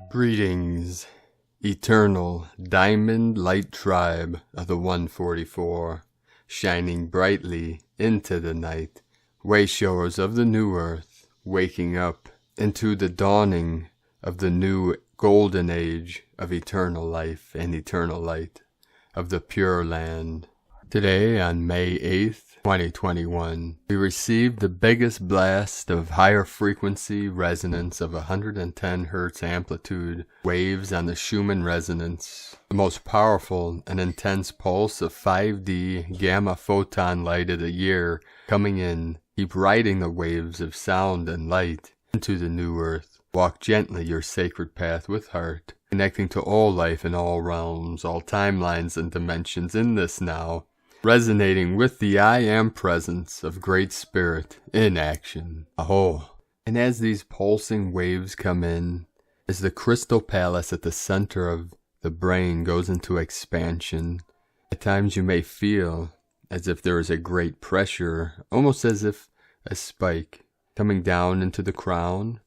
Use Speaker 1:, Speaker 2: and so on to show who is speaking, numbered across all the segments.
Speaker 1: Greetings, eternal diamond light tribe of the 144, shining brightly into the night, wayshowers of the new earth, waking up into the dawning of the new golden age of eternal life and eternal light of the Pure Land. Today, on May 8th, 2021, we received the biggest blast of higher frequency resonance of 110 Hz amplitude waves on the Schumann resonance, the most powerful and intense pulse of 5D gamma photon light of the year coming in. Keep riding the waves of sound and light into the new earth. Walk gently your sacred path with heart, connecting to all life in all realms, all timelines and dimensions in this now, resonating with the I Am presence of Great Spirit in action. Aho! And as these pulsing waves come in, as the crystal palace at the center of the brain goes into expansion, at times you may feel as if there is a great pressure, almost as if a spike coming down into the crown.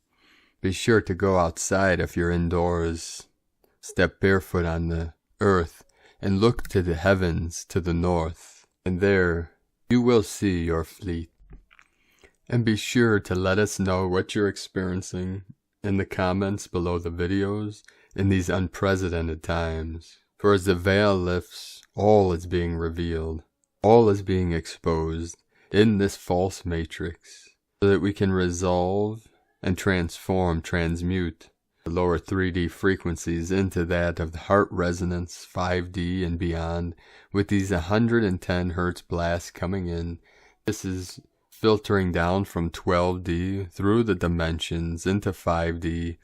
Speaker 1: Be sure to go outside if you're indoors. Step barefoot on the earth and look to the heavens to the north, and there you will see your fleet. And be sure to let us know what you're experiencing in the comments below the videos in these unprecedented times. For as the veil lifts, all is being revealed, all is being exposed in this false matrix, so that we can resolve and transmute the lower 3D frequencies into that of the heart resonance, 5D and beyond, with these 110 Hz blasts coming in. This is filtering down from 12D through the dimensions into 5D,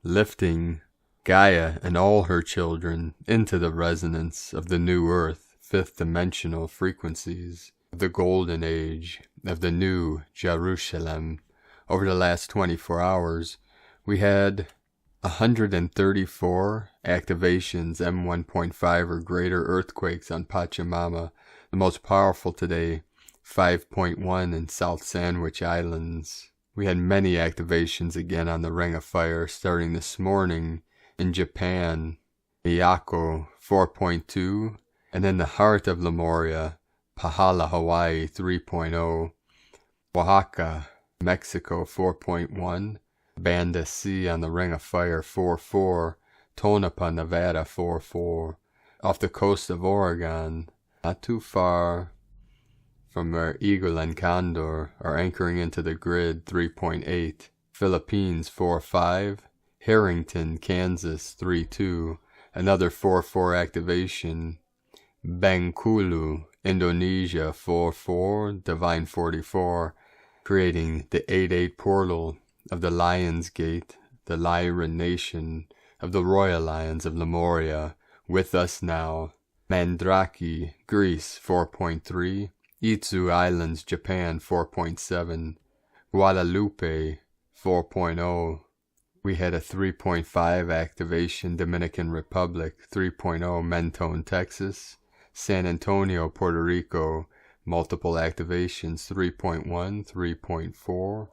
Speaker 1: lifting Gaia and all her children into the resonance of the new earth, fifth dimensional frequencies, of the golden age, of the new Jerusalem. Over the last 24 hours, we had 134 activations, M1.5 or greater earthquakes on Pachamama, the most powerful today, 5.1 in South Sandwich Islands. We had many activations again on the Ring of Fire starting this morning in Japan, Miyako 4.2, and in the heart of Lemuria, Pahala, Hawaii 3.0, Oaxaca, Mexico 4.1, Banda C on the Ring of Fire 4.4, Tonopah, Nevada 4.4, off the coast of Oregon, not too far from where Eagle and Condor are anchoring into the grid 3.8, Philippines 4.5, Harrington, Kansas 3.2, another 4.4 activation, Bengkulu, Indonesia 4.4, Divine 44, creating the 8.8 portal of the Lion's Gate, the Lyran nation of the Royal Lions of Lemuria, with us now. Mandraki, Greece 4.3, Itzu Islands, Japan 4.7, Guadalupe 4.0. We had a 3.5 activation, Dominican Republic 3.0, Mentone, Texas, San Antonio, Puerto Rico, multiple activations 3.1, 3.4.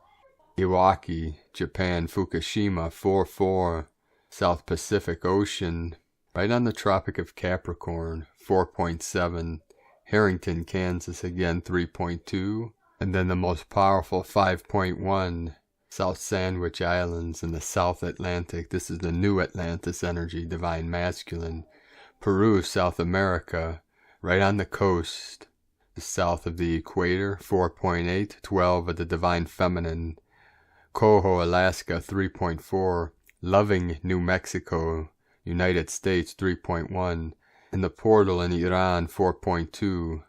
Speaker 1: Iwaki, Japan, Fukushima 4.4, South Pacific Ocean, right on the Tropic of Capricorn 4.7, Harrington, Kansas again 3.2, and then the most powerful 5.1, South Sandwich Islands in the South Atlantic. This is the new Atlantis energy, Divine Masculine. Peru, South America, right on the coast, south of the equator 4.8, 12 of the Divine Feminine. Coho, Alaska 3.4, Loving, New Mexico, United States 3.1, and the portal in Iran 4.2,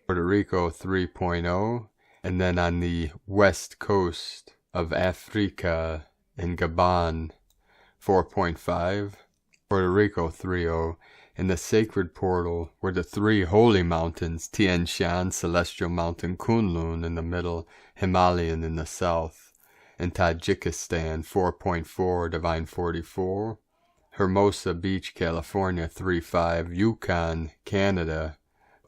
Speaker 1: Puerto Rico 3.0, and then on the west coast of Africa in Gabon 4.5, Puerto Rico 3.0, In the sacred portal were the 3 holy mountains, Tian Shan, Celestial Mountain, Kunlun in the middle, Himalayan in the south. In Tajikistan, 4.4, Divine 44. Hermosa Beach, California, 3.5. Yukon, Canada,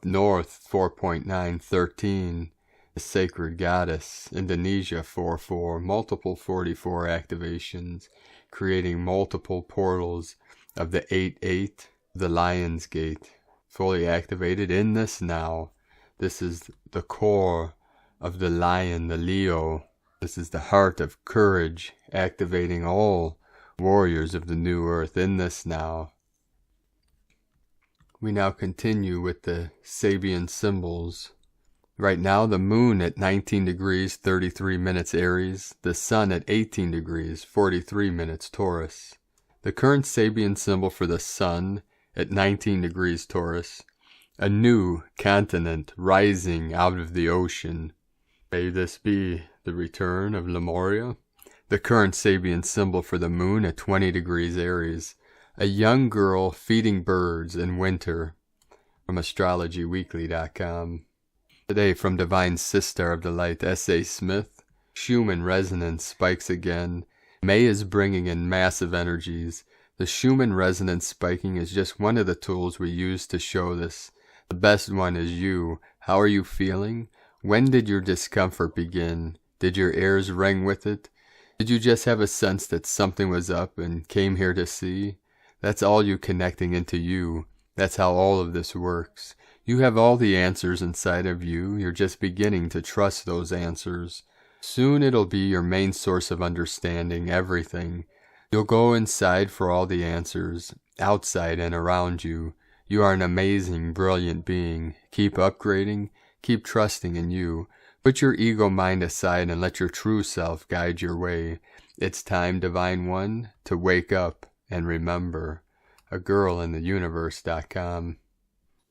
Speaker 1: north, 4.9, 13. The Sacred Goddess, Indonesia, 4.4. Multiple 44 activations, creating multiple portals of the 8.8. The Lion's Gate, fully activated in this now. This is the core of the lion, the Leo. This is the heart of courage, activating all warriors of the new earth in this now. We now continue with the Sabian symbols. Right now, the moon at 19 degrees, 33 minutes Aries. The sun at 18 degrees, 43 minutes Taurus. The current Sabian symbol for the sun at 19 degrees Taurus, a new continent rising out of the ocean. May this be the return of Lemuria. The current Sabian symbol for the moon at 20 degrees Aries, a young girl feeding birds in winter. From astrologyweekly.com. Today from Divine Sister of the Light, S.A. Smith, Schumann resonance spikes again. May is bringing in massive energies. The Schumann resonance spiking is just one of the tools we use to show this. The best one is you. How are you feeling? When did your discomfort begin? Did your ears ring with it? Did you just have a sense that something was up and came here to see? That's all you connecting into you. That's how all of this works. You have all the answers inside of you. You're just beginning to trust those answers. Soon it'll be your main source of understanding everything. You'll go inside for all the answers, outside and around you. You are an amazing, brilliant being. Keep upgrading, keep trusting in you. Put your ego mind aside and let your true self guide your way. It's time, Divine One, to wake up and remember. agirlintheuniverse.com.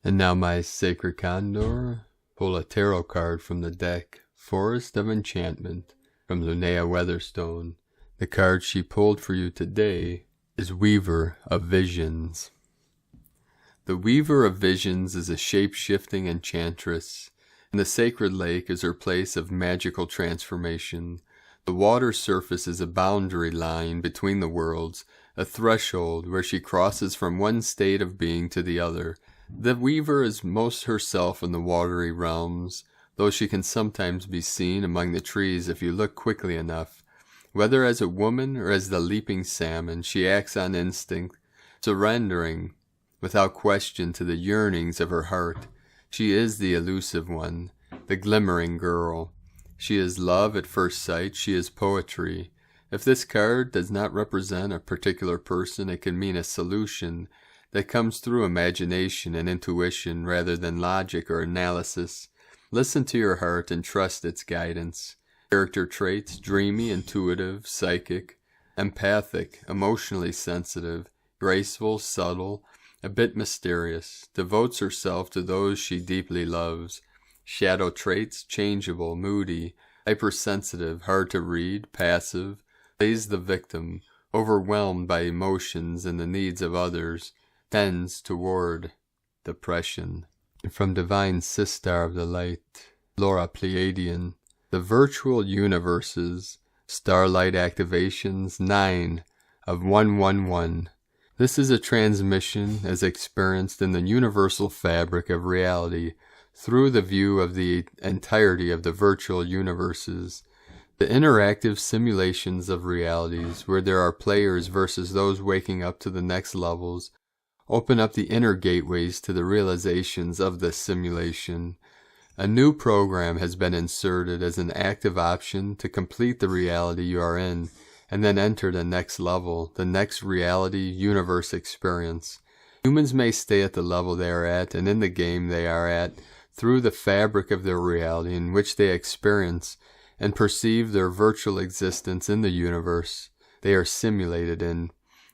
Speaker 1: And now my sacred Condor. Pull a tarot card from the deck. Forest of Enchantment from Linnea Weatherstone. The card she pulled for you today is Weaver of Visions. The Weaver of Visions is a shape-shifting enchantress, and the sacred lake is her place of magical transformation. The water surface is a boundary line between the worlds, a threshold where she crosses from one state of being to the other. The Weaver is most herself in the watery realms, though she can sometimes be seen among the trees if you look quickly enough. Whether as a woman or as the leaping salmon, she acts on instinct, surrendering without question to the yearnings of her heart. She is the elusive one, the glimmering girl. She is love at first sight. She is poetry. If this card does not represent a particular person, it can mean a solution that comes through imagination and intuition rather than logic or analysis. Listen to your heart and trust its guidance. Character traits: dreamy, intuitive, psychic, empathic, emotionally sensitive, graceful, subtle, a bit mysterious, devotes herself to those she deeply loves. Shadow traits: changeable, moody, hypersensitive, hard to read, passive, plays the victim, overwhelmed by emotions and the needs of others, tends toward depression. From Divine Sister of the Light, Laura Pleiadian. The Virtual Universes, Starlight Activations, 9 of 111. This is a transmission as experienced in the universal fabric of reality through the view of the entirety of the virtual universes. The interactive simulations of realities where there are players versus those waking up to the next levels open up the inner gateways to the realizations of this simulation. A new program has been inserted as an active option to complete the reality you are in and then enter the next level, the next reality universe experience. Humans may stay at the level they are at and in the game they are at through the fabric of their reality in which they experience and perceive their virtual existence in the universe they are simulated in.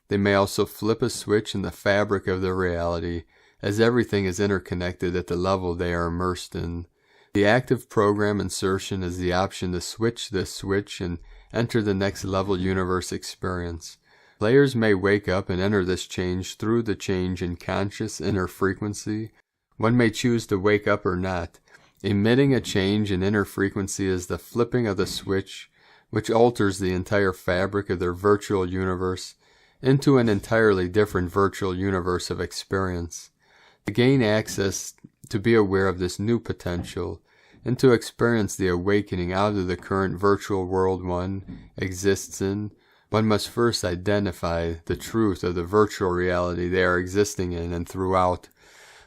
Speaker 1: They may also flip a switch in the fabric of their reality, as everything is interconnected at the level they are immersed in. The active program insertion is the option to switch this switch and enter the next level universe experience. Players may wake up and enter this change through the change in conscious inner frequency. One may choose to wake up or not. Emitting a change in inner frequency is the flipping of the switch, which alters the entire fabric of their virtual universe into an entirely different virtual universe of experience. To gain access to be aware of this new potential, and to experience the awakening out of the current virtual world one exists in, one must first identify the truth of the virtual reality they are existing in and throughout.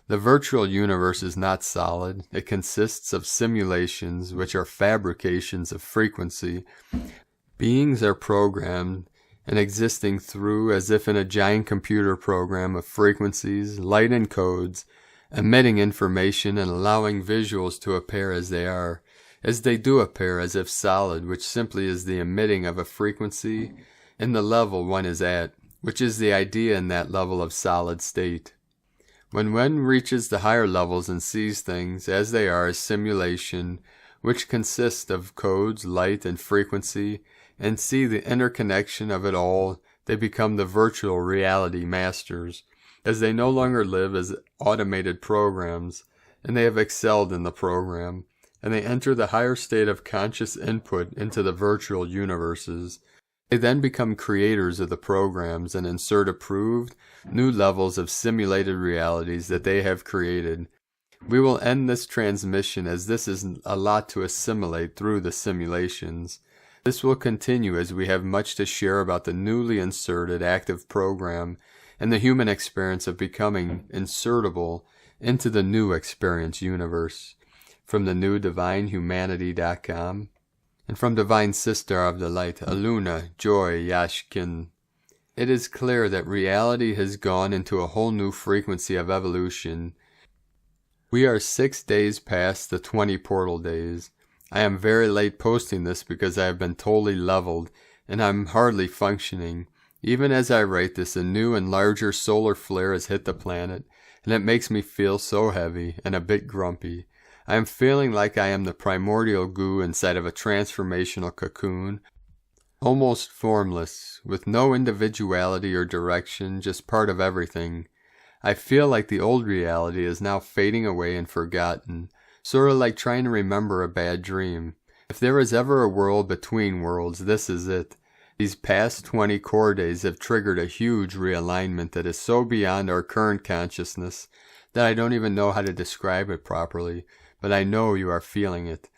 Speaker 1: The virtual universe is not solid. It consists of simulations, which are fabrications of frequency. Beings are programmed and existing through as if in a giant computer program of frequencies, light and codes, emitting information and allowing visuals to appear as they are, as they do appear as if solid, which simply is the emitting of a frequency in the level one is at, which is the idea in that level of solid state. When one reaches the higher levels and sees things as they are as simulation, which consist of codes, light, and frequency, and see the interconnection of it all, they become the virtual reality masters, as they no longer live as automated programs, and they have excelled in the program, and they enter the higher state of conscious input into the virtual universes. They then become creators of the programs and insert approved, new levels of simulated realities that they have created. We will end this transmission as this is a lot to assimilate through the simulations. This will continue as we have much to share about the newly inserted active program and the human experience of becoming insertable into the new experience universe. From the new divinehumanity.com and from Divine Sister of the Light, Aluna Joy Yashkin. It is clear that reality has gone into a whole new frequency of evolution. We are 6 days past the 20 portal days. I am very late posting this because I have been totally leveled and I'm hardly functioning. Even as I write this, a new and larger solar flare has hit the planet, and it makes me feel so heavy and a bit grumpy. I am feeling like I am the primordial goo inside of a transformational cocoon, almost formless, with no individuality or direction, just part of everything. I feel like the old reality is now fading away and forgotten, sort of like trying to remember a bad dream. If there was ever a world between worlds, this is it. These past 20 core days have triggered a huge realignment that is so beyond our current consciousness that I don't even know how to describe it properly, but I know you are feeling it.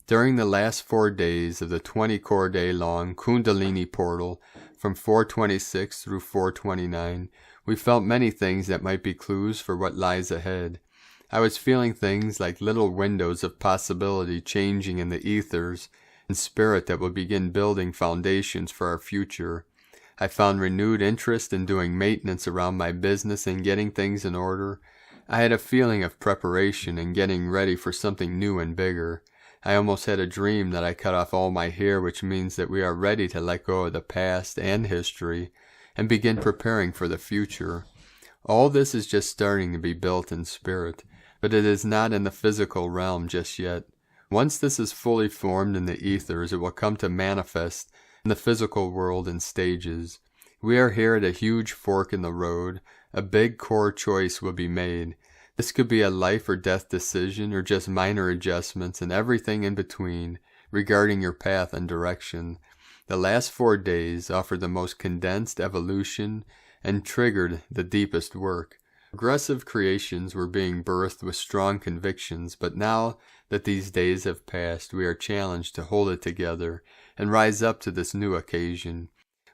Speaker 1: During the last 4 days of the 20 core day long Kundalini portal from 426 through 429, we felt many things that might be clues for what lies ahead. I was feeling things like little windows of possibility changing in the ethers, and spirit that will begin building foundations for our future. I found renewed interest in doing maintenance around my business and getting things in order. I had a feeling of preparation and getting ready for something new and bigger. I almost had a dream that I cut off all my hair, which means that we are ready to let go of the past and history and begin preparing for the future. All this is just starting to be built in spirit, but it is not in the physical realm just yet. Once this is fully formed in the ethers, it will come to manifest in the physical world in stages. We are here at a huge fork in the road. A big core choice will be made. This could be a life or death decision or just minor adjustments and everything in between regarding your path and direction. The last 4 days offered the most condensed evolution and triggered the deepest work. Progressive creations were being birthed with strong convictions, but now that these days have passed, we are challenged to hold it together and rise up to this new occasion.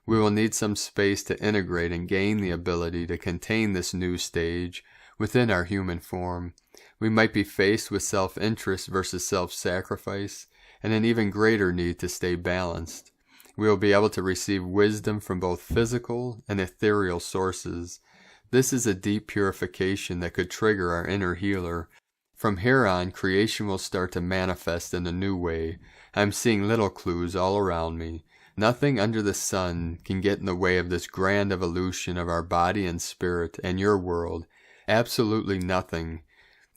Speaker 1: We will need some space to integrate and gain the ability to contain this new stage within our human form. We might be faced with self-interest versus self-sacrifice, and an even greater need to stay balanced. We will be able to receive wisdom from both physical and ethereal sources. This is a deep purification that could trigger our inner healer. From here on, creation will start to manifest in a new way. I am seeing little clues all around me. Nothing under the sun can get in the way of this grand evolution of our body and spirit and your world. Absolutely nothing.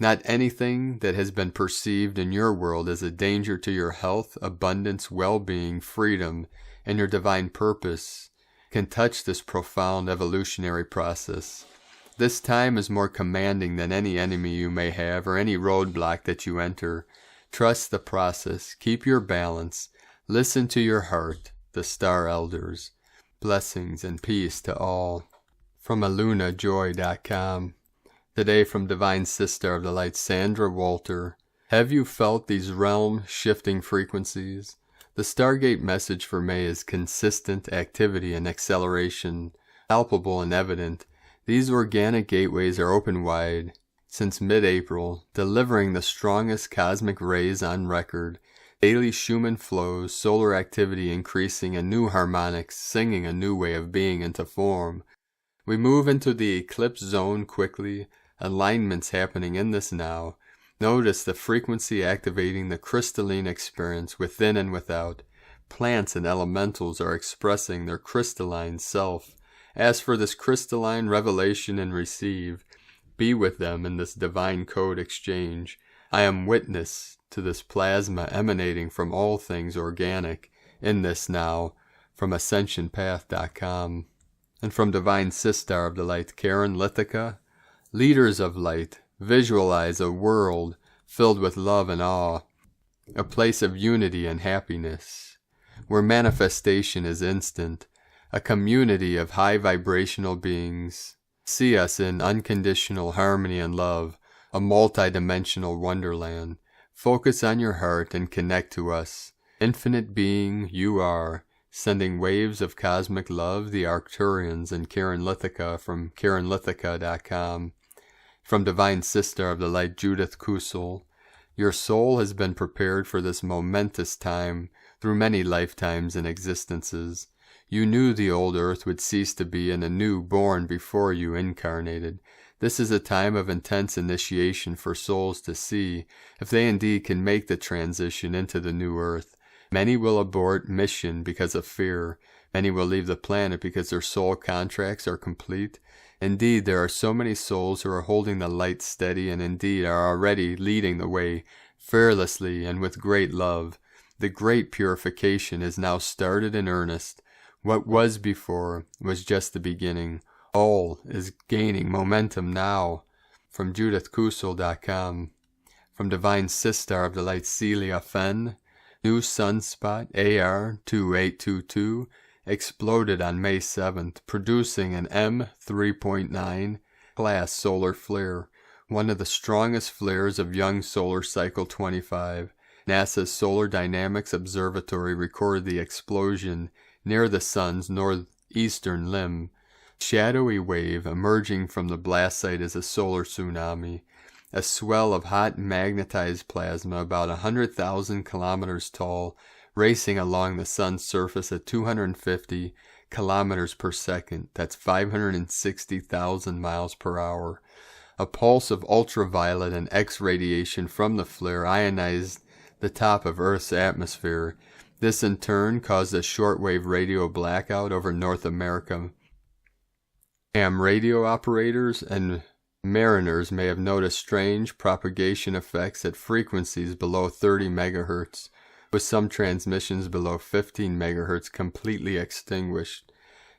Speaker 1: Not anything that has been perceived in your world as a danger to your health, abundance, well-being, freedom, and your divine purpose. can touch this profound evolutionary process. This time is more commanding than any enemy you may have or any roadblock that you enter. Trust the process. Keep your balance. Listen to your heart, the star elders. Blessings and peace to all. From alunajoy.com. Today from Divine Sister of the Light, Sandra Walter. Have you felt these realm-shifting frequencies? The Stargate message for May is consistent activity and acceleration, palpable and evident. These organic gateways are open wide since mid-April, delivering the strongest cosmic rays on record. Daily Schumann flows, solar activity increasing, and new harmonics singing a new way of being into form. We move into the eclipse zone quickly, alignments happening in this now. Notice the frequency activating the crystalline experience within and without. Plants and elementals are expressing their crystalline self. Ask for this crystalline revelation and receive. Be with them in this divine code exchange. I am witness to this plasma emanating from all things organic in this now, from ascensionpath.com. And from Divine Sister of the Light, Karen Lithica. Leaders of light, visualize a world filled with love and awe, a place of unity and happiness, where manifestation is instant, a community of high vibrational beings. See us in unconditional harmony and love, a multidimensional wonderland. Focus on your heart and connect to us. Infinite being you are, sending waves of cosmic love, the Arcturians and Karen Lithica from KarenLithica.com. From Divine Sister of the Light, Judith Kusel. Your soul has been prepared for this momentous time through many lifetimes and existences. You knew the old earth would cease to be and a new born before you incarnated. This is a time of intense initiation for souls to see if they indeed can make the transition into the new earth. Many will abort mission because of fear. Many will leave the planet because their soul contracts are complete. Indeed, there are so many souls who are holding the light steady and indeed are already leading the way fearlessly and with great love. The great purification is now started in earnest. What was before was just the beginning. All is gaining momentum now. From JudithKusel.com. From Divine Sister of the Light, Celia Fenn. New sunspot AR2822 exploded on May 7th, producing an M3.9 class solar flare, one of the strongest flares of young solar cycle 25. NASA's Solar Dynamics Observatory recorded the explosion near the sun's northeastern limb. Shadowy wave emerging from the blast site is a solar tsunami, a swell of hot magnetized plasma about 100,000 kilometers tall, racing along the sun's surface at 250 kilometers per second. That's 560,000 miles per hour. A pulse of ultraviolet and X radiation from the flare ionized the top of Earth's atmosphere. This in turn caused a shortwave radio blackout over North America. Ham radio operators and mariners may have noticed strange propagation effects at frequencies below 30 megahertz, with some transmissions below 15 megahertz completely extinguished.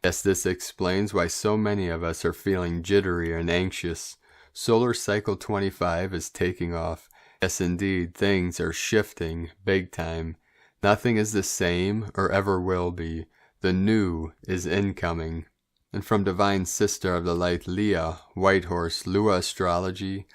Speaker 1: Yes, this explains why so many of us are feeling jittery and anxious. Solar cycle 25 is taking off. Yes, indeed, things are shifting big time. Nothing is the same or ever will be. The new is incoming. And from Divine Sister of the Light, Leah Whitehorse, Lua Astrology.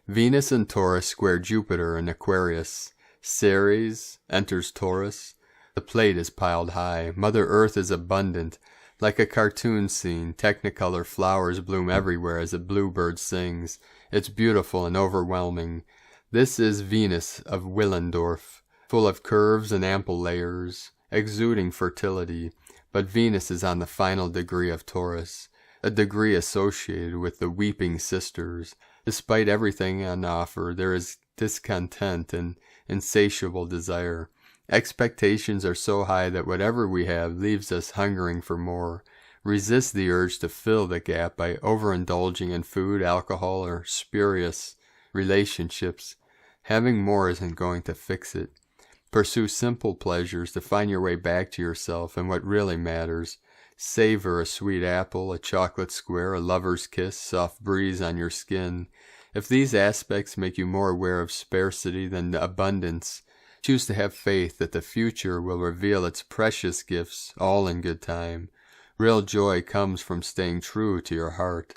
Speaker 1: Venus in Taurus square Jupiter in Aquarius. Ceres enters Taurus. The plate is piled high. Mother Earth is abundant. Like a cartoon scene, technicolor flowers bloom everywhere as a bluebird sings. It's beautiful and overwhelming. This is Venus of Willendorf, full of curves and ample layers, exuding fertility. But Venus is on the final degree of Taurus, a degree associated with the weeping sisters. Despite everything on offer, there is discontent and insatiable desire. Expectations are so high that whatever we have leaves us hungering for more. Resist the urge to fill the gap by overindulging in food, alcohol, or spurious relationships. Having more isn't going to fix it. Pursue simple pleasures to find your way back to yourself and what really matters. savor a sweet apple, a chocolate square, a lover's kiss, soft breeze on your skin. If these aspects make you more aware of scarcity than abundance, choose to have faith that the future will reveal its precious gifts, all in good time. Real joy comes from staying true to your heart.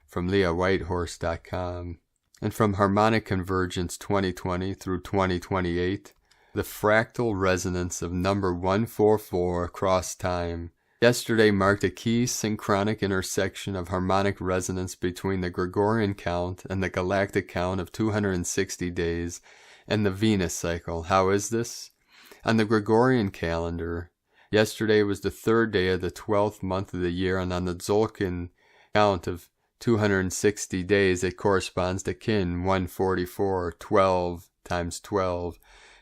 Speaker 1: From LeahWhitehorse.com. And from Harmonic Convergence 2020 through 2028, the fractal resonance of number 144 across time. Yesterday marked a key synchronic intersection of harmonic resonance between the Gregorian count and the galactic count of 260 days and the Venus cycle. How is this? On the Gregorian calendar, yesterday was the 3rd day of the 12th month of the year, and on the Tzolk'in count of 260 days, it corresponds to Kin 144, 12 times 12,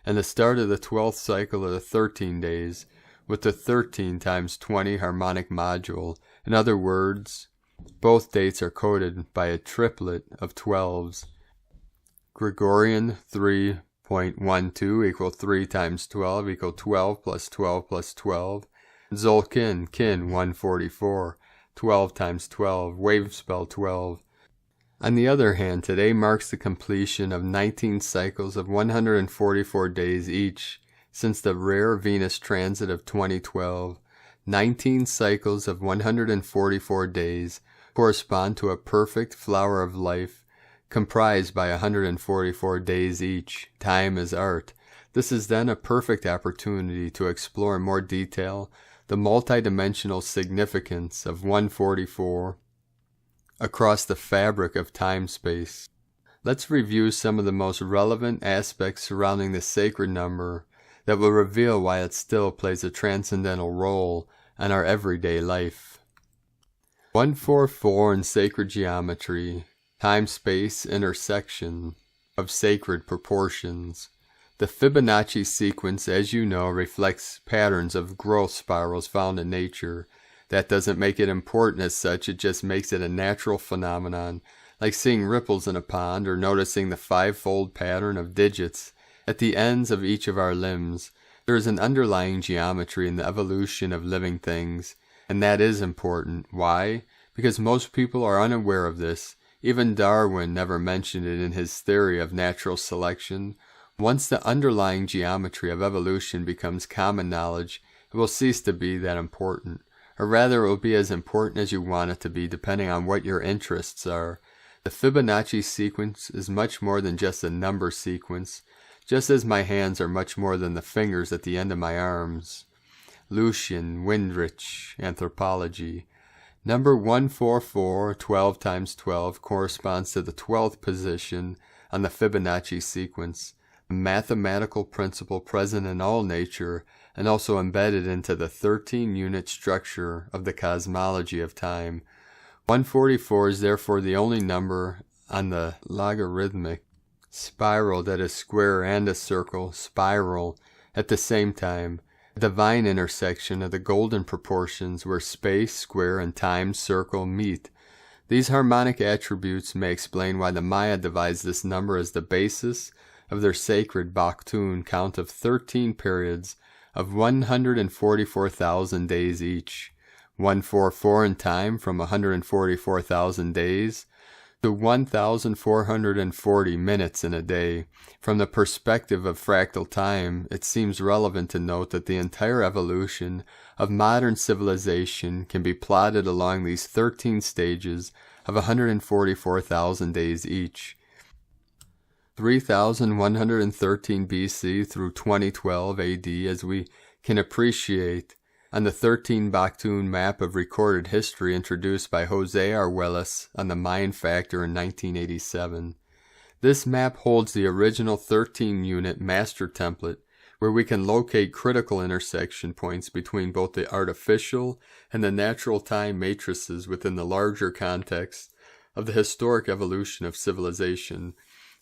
Speaker 1: and the start of the 12th cycle of the 13 days, with the 13 times 20 harmonic module. In other words, both dates are coded by a triplet of 12s. Gregorian 3.12 equal 3 times 12 equal 12 plus 12 plus 12. Tzolk'in, Kin 144, 12 times 12, wave spell 12. On the other hand, today marks the completion of 19 cycles of 144 days each, since the rare Venus transit of 2012. 19 cycles of 144 days correspond to a perfect flower of life, comprised by 144 days each. Time is art. This is then a perfect opportunity to explore in more detail the multidimensional significance of 144 across the fabric of time-space. Let's review some of the most relevant aspects surrounding this sacred number that will reveal why it still plays a transcendental role in our everyday life. 144 in sacred geometry, time-space intersection of sacred proportions. The Fibonacci sequence, as you know, reflects patterns of growth spirals found in nature. That doesn't make it important as such, it just makes it a natural phenomenon, like seeing ripples in a pond or noticing the 5-fold pattern of digits at the ends of each of our limbs. There is an underlying geometry in the evolution of living things, and that is important. Why? Because most people are unaware of this. Even Darwin never mentioned it in his theory of natural selection. Once the underlying geometry of evolution becomes common knowledge, it will cease to be that important. Or rather, it will be as important as you want it to be, depending on what your interests are. The Fibonacci sequence is much more than just a number sequence, just as my hands are much more than the fingers at the end of my arms. Lucian, Windrich, Anthropology. Number 144, 12 times 12, corresponds to the 12th position on the Fibonacci sequence, a mathematical principle present in all nature and also embedded into the 13-unit structure of the cosmology of time. 144 is therefore the only number on the logarithmic spiral that is square and a circle, spiral, at the same time, a divine intersection of the golden proportions where space, square, and time, circle meet. These harmonic attributes may explain why the Maya devised this number as the basis of their sacred Baktun count of 13 periods of 144,000 days each. 144 in time from 144,000 days to 1,440 minutes in a day. From the perspective of fractal time, it seems relevant to note that the entire evolution of modern civilization can be plotted along these 13 stages of 144,000 days each. 3,113 BC through 2012 AD, as we can appreciate on the 13 Baktun map of recorded history introduced by Jose Arguelles on the Mayan Factor in 1987. This map holds the original 13-unit master template where we can locate critical intersection points between both the artificial and the natural time matrices within the larger context of the historic evolution of civilization.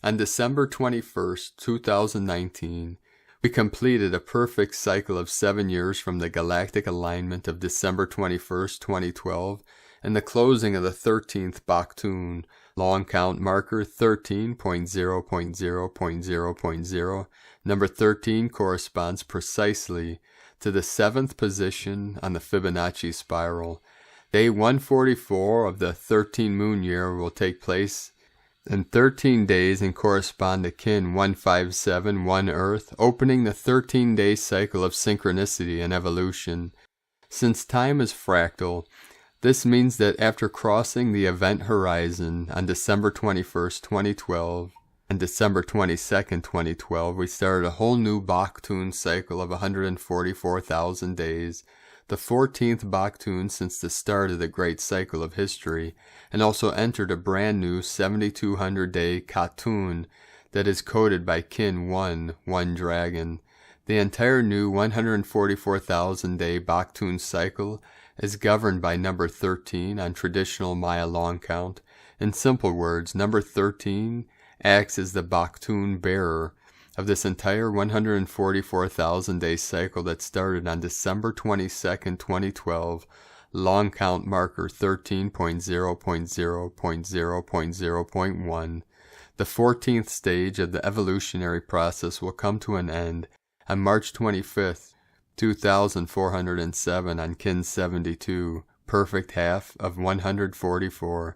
Speaker 1: On December 21st, 2019, we completed a perfect cycle of 7 years from the galactic alignment of December 21st, 2012, and the closing of the 13th Baktun, long count marker 13.0.0.0.0. Number 13 corresponds precisely to the 7th position on the Fibonacci spiral. Day 144 of the 13 moon year will take place in 13 days and correspond to kin 157, 1 Earth, opening the 13-day cycle of synchronicity and evolution. Since time is fractal, this means that after crossing the event horizon on December 21st, 2012, and December 22nd, 2012, we started a whole new Baktun cycle of 144,000 days, the 14th Baktun since the start of the great cycle of history, and also entered a brand new 7,200-day Katun that is coded by kin 1, 1 dragon. The entire new 144,000-day Baktun cycle is governed by number 13 on traditional Maya long count. In simple words, number 13 acts as the Baktun bearer of this entire 144,000-day cycle that started on December 22nd, 2012, long count marker 13.0.0.0.0.1. The 14th stage of the evolutionary process will come to an end on March 25th, 2407 on kin 72, perfect half of 144.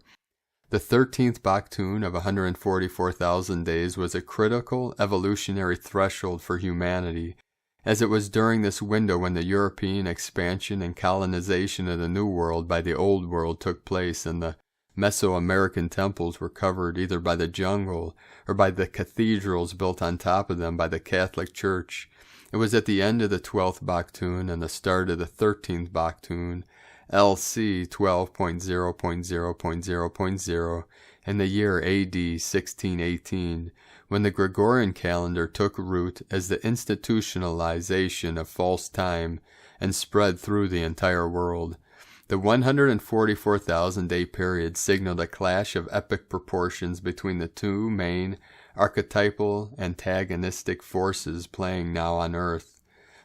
Speaker 1: The 13th Baktun of 144,000 days was a critical evolutionary threshold for humanity, as it was during this window when the European expansion and colonization of the New World by the Old World took place, and the Mesoamerican temples were covered either by the jungle or by the cathedrals built on top of them by the Catholic Church. It was at the end of the 12th Baktun and the start of the 13th Baktun, LC 12.0.0.0.0, in the year AD 1618, when the Gregorian calendar took root as the institutionalization of false time and spread through the entire world. The 144,000-day period signaled a clash of epic proportions between the two main archetypal antagonistic forces playing now on Earth,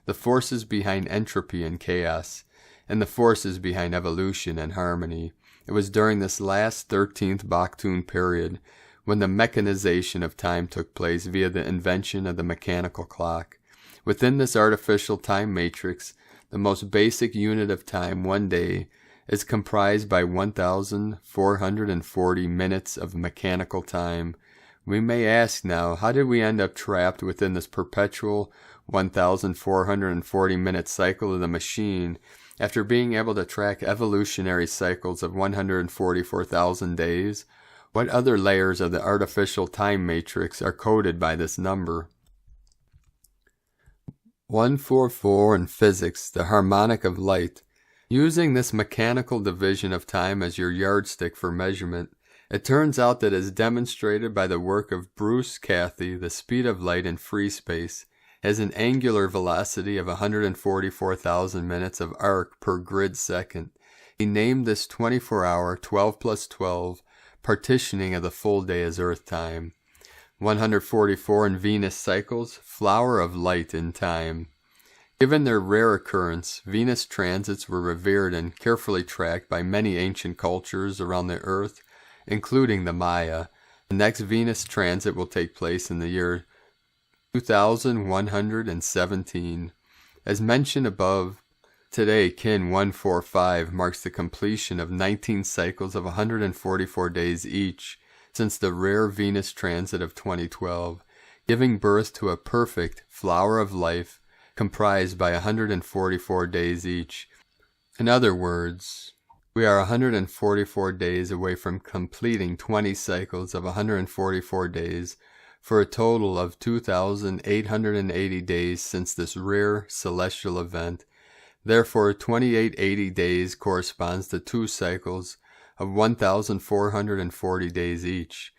Speaker 1: the forces behind entropy and chaos, and the forces behind evolution and harmony. It was during this last 13th Baktun period when the mechanization of time took place via the invention of the mechanical clock. Within this artificial time matrix, the most basic unit of time, 1 day, is comprised by 1,440 minutes of mechanical time. We may ask now, how did we end up trapped within this perpetual 1,440-minute cycle of the machine after being able to track evolutionary cycles of 144,000 days? What other layers of the artificial time matrix are coded by this number? 144 in physics, the harmonic of light. Using this mechanical division of time as your yardstick for measurement, it turns out that as demonstrated by the work of Bruce Cathy, the speed of light in free space has an angular velocity of 144,000 minutes of arc per grid second. He named this 24-hour 12 plus 12 partitioning of the full day as Earth time. 144 in Venus cycles, flower of light in time. Given their rare occurrence, Venus transits were revered and carefully tracked by many ancient cultures around the Earth, including the Maya. The next Venus transit will take place in the year 2117. As mentioned above, today kin 145 marks the completion of 19 cycles of 144 days each since the rare Venus transit of 2012, giving birth to a perfect flower of life comprised by 144 days each. In other words, we are 144 days away from completing 20 cycles of 144 days for a total of 2,880 days since this rare celestial event. Therefore, 2880 days corresponds to 2 cycles of 1,440 days each.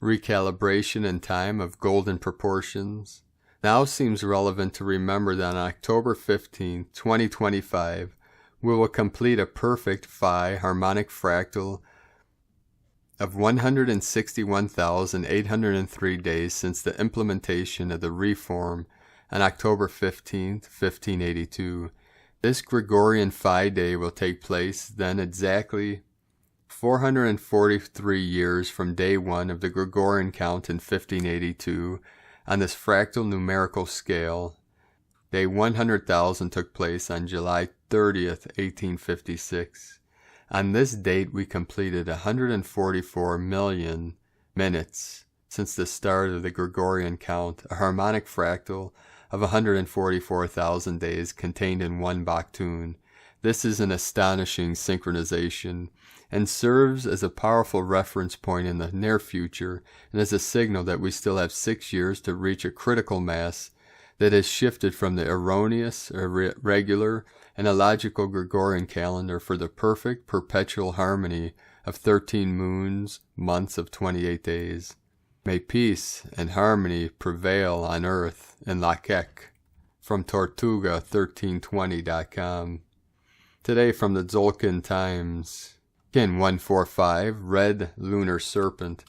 Speaker 1: Recalibration in time of golden proportions. Now seems relevant to remember that on October 15, 2025, we will complete a perfect phi harmonic fractal of 161,803 days since the implementation of the reform on October 15, 1582. This Gregorian Phi Day will take place then exactly 443 years from day 1 of the Gregorian count in 1582 on this fractal numerical scale. Day 100,000 took place on July 30th, 1856. On this date, we completed 144 million minutes since the start of the Gregorian count, a harmonic fractal of 144,000 days contained in one Baktun. This is an astonishing synchronization and serves as a powerful reference point in the near future and as a signal that we still have 6 years to reach a critical mass that has shifted from the erroneous, irregular, and illogical Gregorian calendar for the perfect, perpetual harmony of 13 moons, months of 28 days. May peace and harmony prevail on earth in Lakek. From Tortuga1320.com. Today from the Tzolk'in Times. Kin 145, Red Lunar Serpent.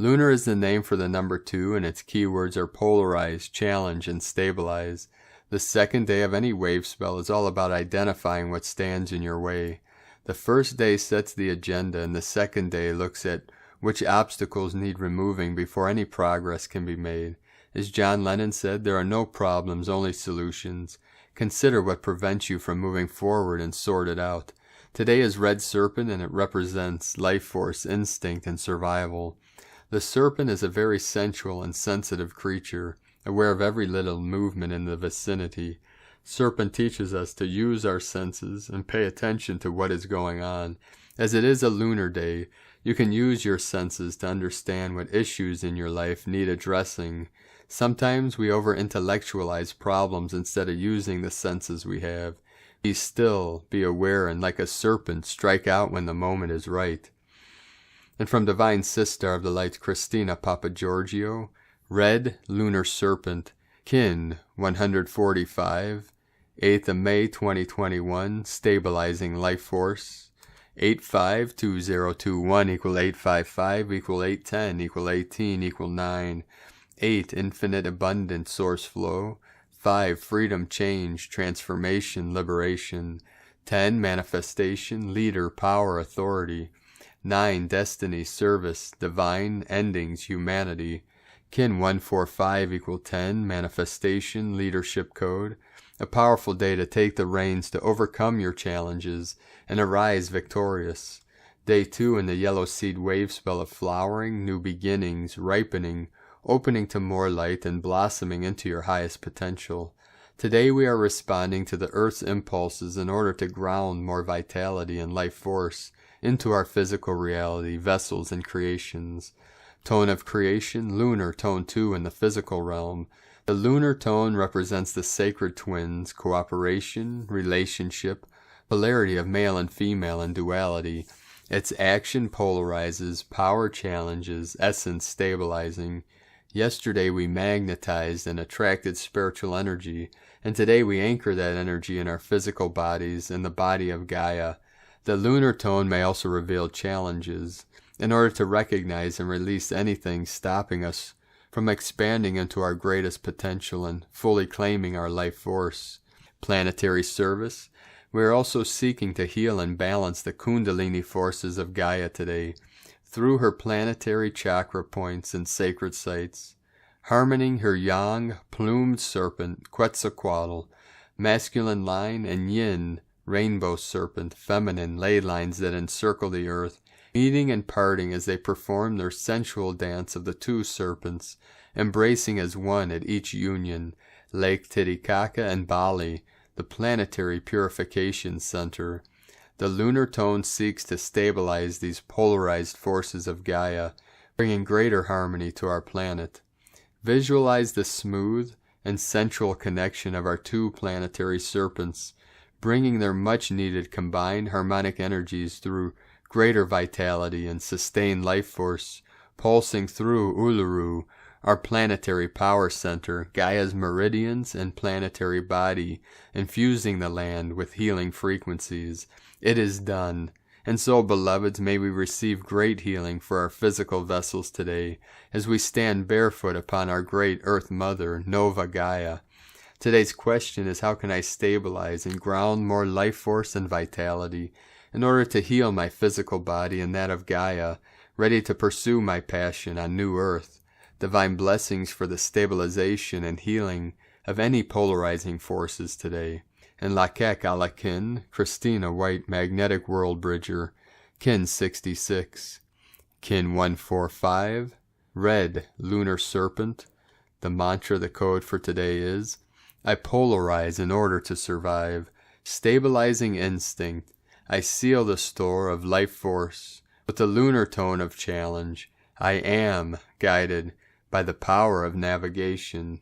Speaker 1: Lunar is the name for the number 2, and its keywords are polarize, challenge, and stabilize. The second day of any wave spell is all about identifying what stands in your way. The first day sets the agenda, and the second day looks at which obstacles need removing before any progress can be made. As John Lennon said, there are no problems, only solutions. Consider what prevents you from moving forward and sort it out. Today is Red Serpent, and it represents life force, instinct, and survival. The serpent is a very sensual and sensitive creature, aware of every little movement in the vicinity. Serpent teaches us to use our senses and pay attention to what is going on. As it is a lunar day, you can use your senses to understand what issues in your life need addressing. Sometimes we over-intellectualize problems instead of using the senses we have. Be still, be aware, and like a serpent, strike out when the moment is right. And from Divine Sister of the Light, Christina Papagiorgio, Red Lunar Serpent, Kin 145, 8th of May 2021, Stabilizing Life Force, 852021 equal 855 equal 810 equal 18 equal 9, 8 Infinite Abundant Source Flow, 5 Freedom, Change, Transformation, Liberation, 10 Manifestation, Leader, Power, Authority, 9 Destiny, Service, Divine, Endings, Humanity, Kin 145 equal 10 Manifestation, Leadership Code, a powerful day to take the reins to overcome your challenges and arise victorious. Day 2 in the Yellow Seed Wave Spell of flowering, new beginnings, ripening, opening to more light and blossoming into your highest potential. Today we are responding to the Earth's impulses in order to ground more vitality and life force into our physical reality, vessels, and creations. Tone of creation, lunar, tone 2 in the physical realm. The lunar tone represents the sacred twins, cooperation, relationship, polarity of male and female, and duality. Its action polarizes, power challenges, essence stabilizing. Yesterday we magnetized and attracted spiritual energy, and today we anchor that energy in our physical bodies in the body of Gaia. The lunar tone may also reveal challenges, in order to recognize and release anything stopping us from expanding into our greatest potential and fully claiming our life force. Planetary service. We are also seeking to heal and balance the Kundalini forces of Gaia today, through her planetary chakra points and sacred sites, harmoning her yang, plumed serpent, Quetzalcoatl, masculine line, and yin, rainbow serpent, feminine ley lines that encircle the earth, meeting and parting as they perform their sensual dance of the two serpents, embracing as one at each union, Lake Titicaca and Bali, the planetary purification center. The lunar tone seeks to stabilize these polarized forces of Gaia, bringing greater harmony to our planet. Visualize the smooth and sensual connection of our two planetary serpents, bringing their much-needed combined harmonic energies through greater vitality and sustained life force, pulsing through Uluru, our planetary power center, Gaia's meridians and planetary body, infusing the land with healing frequencies. It is done. And so, beloveds, may we receive great healing for our physical vessels today, as we stand barefoot upon our great Earth Mother, Nova Gaia. Today's question is, how can I stabilize and ground more life force and vitality in order to heal my physical body and that of Gaia, ready to pursue my passion on New Earth? Divine blessings for the stabilization and healing of any polarizing forces today. And Lakek Alakin, Christina White Magnetic World Bridger, Kin 66, Kin 145, Red Lunar Serpent. The mantra, the code for today is, I polarize in order to survive. Stabilizing instinct, I seal the store of life force with the lunar tone of challenge. I am guided by the power of navigation.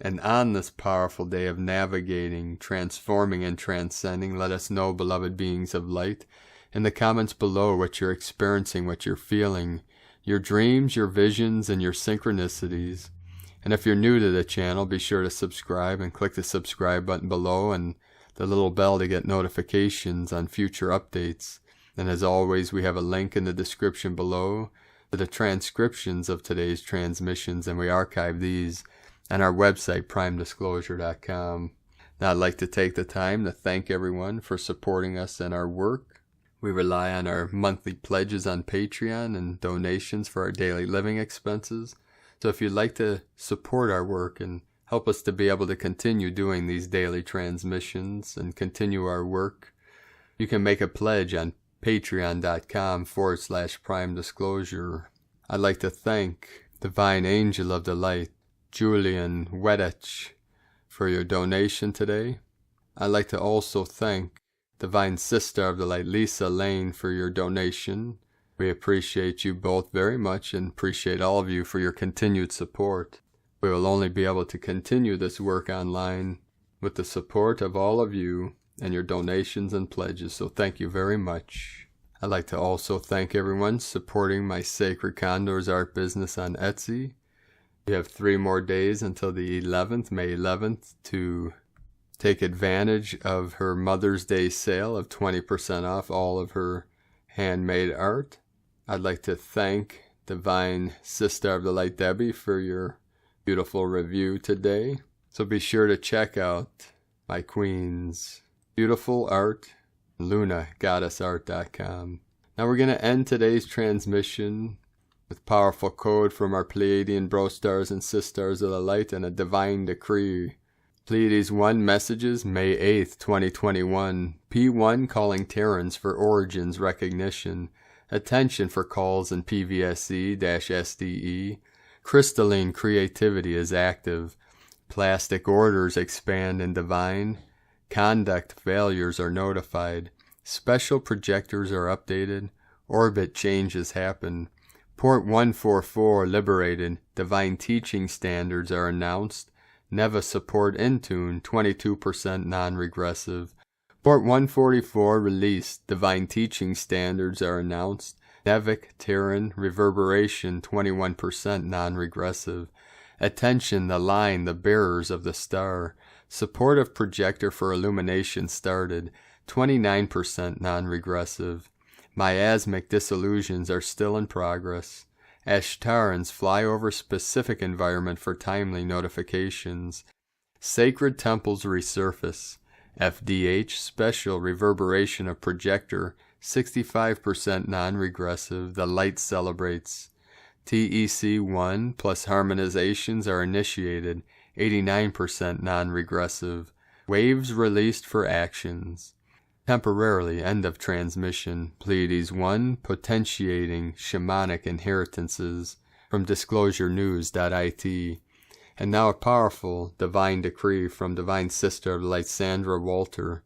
Speaker 1: And on this powerful day of navigating, transforming, and transcending, let us know, beloved beings of light, in the comments below what you're experiencing, what you're feeling, your dreams, your visions, and your synchronicities. And if you're new to the channel, be sure to subscribe and click the subscribe button below and the little bell to get notifications on future updates. And as always, we have a link in the description below to the transcriptions of today's transmissions, and we archive these on our website, primedisclosure.com. Now, I'd like to take the time to thank everyone for supporting us in our work. We rely on our monthly pledges on Patreon and donations for our daily living expenses. So if you'd like to support our work and help us to be able to continue doing these daily transmissions and continue our work, you can make a pledge on patreon.com/primedisclosure. I'd like to thank Divine Angel of the Light, Julian Wedich, for your donation today. I'd like to also thank Divine Sister of the Light, Lisa Lane, for your donation. We appreciate you both very much and appreciate all of you for your continued support. We will only be able to continue this work online with the support of all of you and your donations and pledges, so thank you very much. I'd like to also thank everyone supporting my Sacred Condors art business on Etsy. We have 3 more days until the 11th, May 11th, to take advantage of her Mother's Day sale of 20% off all of her handmade art. I'd like to thank Divine Sister of the Light, Debbie, for your beautiful review today. So be sure to check out my queen's beautiful art, lunagoddessart.com. Now we're going to end today's transmission with powerful code from our Pleiadian bro stars and sisters of the light and a divine decree. Pleiades 1 messages, May 8th, 2021. P1 calling Terrans for origins recognition. Attention for calls in PVSE-SDE. Crystalline creativity is active. Plastic orders expand in divine. Conduct failures are notified. Special projectors are updated. Orbit changes happen. Port 144 liberated. Divine teaching standards are announced. Neva support in tune, 22% non-regressive. Port 144 released. Divine teaching standards are announced. Nevic Terran reverberation, 21% non-regressive. Attention, the line, the bearers of the star. Supportive projector for illumination started, 29% non-regressive. Miasmic disillusions are still in progress. Ashtarans fly over specific environment for timely notifications. Sacred temples resurface. FDH special reverberation of projector, 65% non-regressive. The light celebrates. TEC1 plus harmonizations are initiated, 89% non-regressive. Waves released for actions. Temporarily end of transmission. Pleiades 1 potentiating shamanic inheritances from disclosurenews.it. And now a powerful divine decree from Divine Sister of Light, Sandra Walter.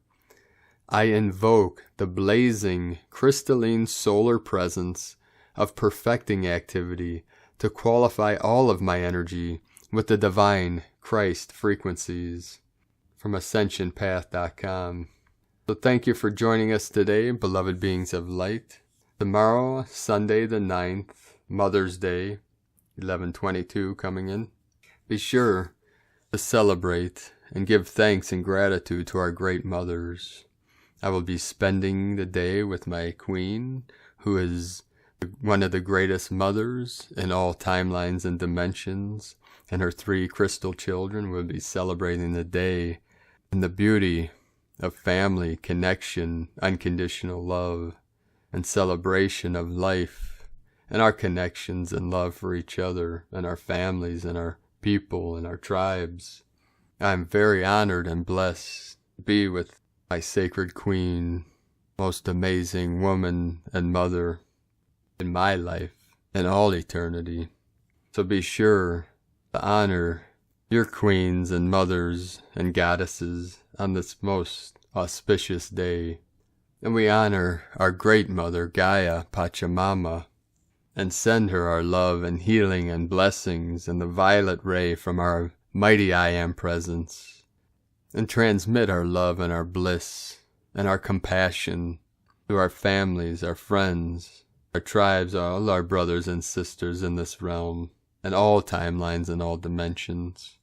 Speaker 1: I invoke the blazing crystalline solar presence of perfecting activity to qualify all of my energy with the divine Christ frequencies. From AscensionPath.com. So thank you for joining us today, beloved beings of light. Tomorrow, Sunday the 9th, Mother's Day, 11/22 coming in. Be sure to celebrate and give thanks and gratitude to our great mothers. I will be spending the day with my queen, who is one of the greatest mothers in all timelines and dimensions, and her 3 crystal children will be celebrating the day in the beauty of family, connection, unconditional love, and celebration of life, and our connections and love for each other, and our families, and our people, and our tribes. I am very honored and blessed to be with my sacred queen, most amazing woman and mother in my life and all eternity. So be sure to honor your queens and mothers and goddesses on this most auspicious day. And we honor our great mother, Gaia, Pachamama, and send her our love and healing and blessings and the violet ray from our mighty I Am presence, and transmit our love and our bliss and our compassion to our families, our friends, our tribes, all our brothers and sisters in this realm, and all timelines and all dimensions,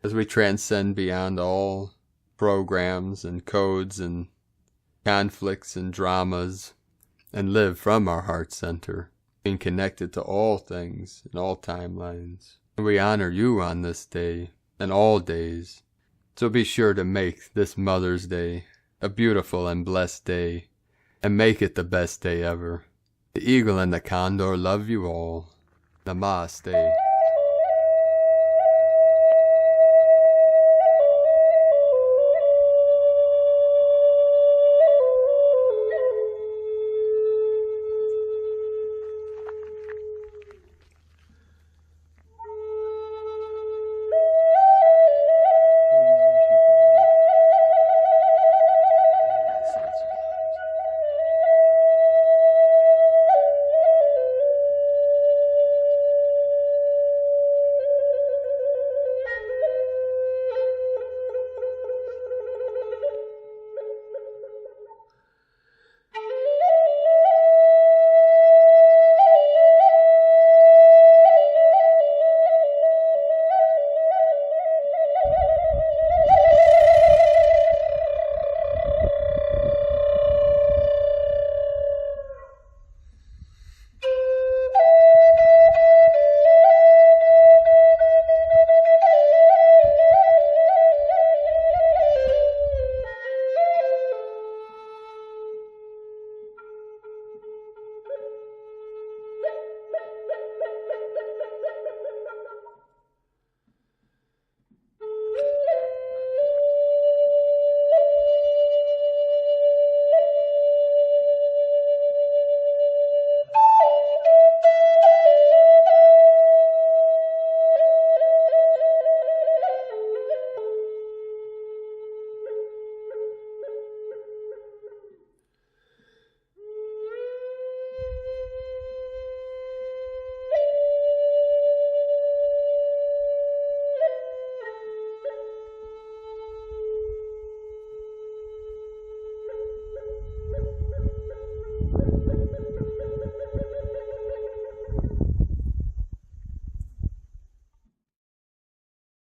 Speaker 1: as we transcend beyond all programs and codes and conflicts and dramas, and live from our heart center, being connected to all things and all timelines. And we honor you on this day and all days. So be sure to make this Mother's Day a beautiful and blessed day, and make it the best day ever. The eagle and the condor love you all. Namaste.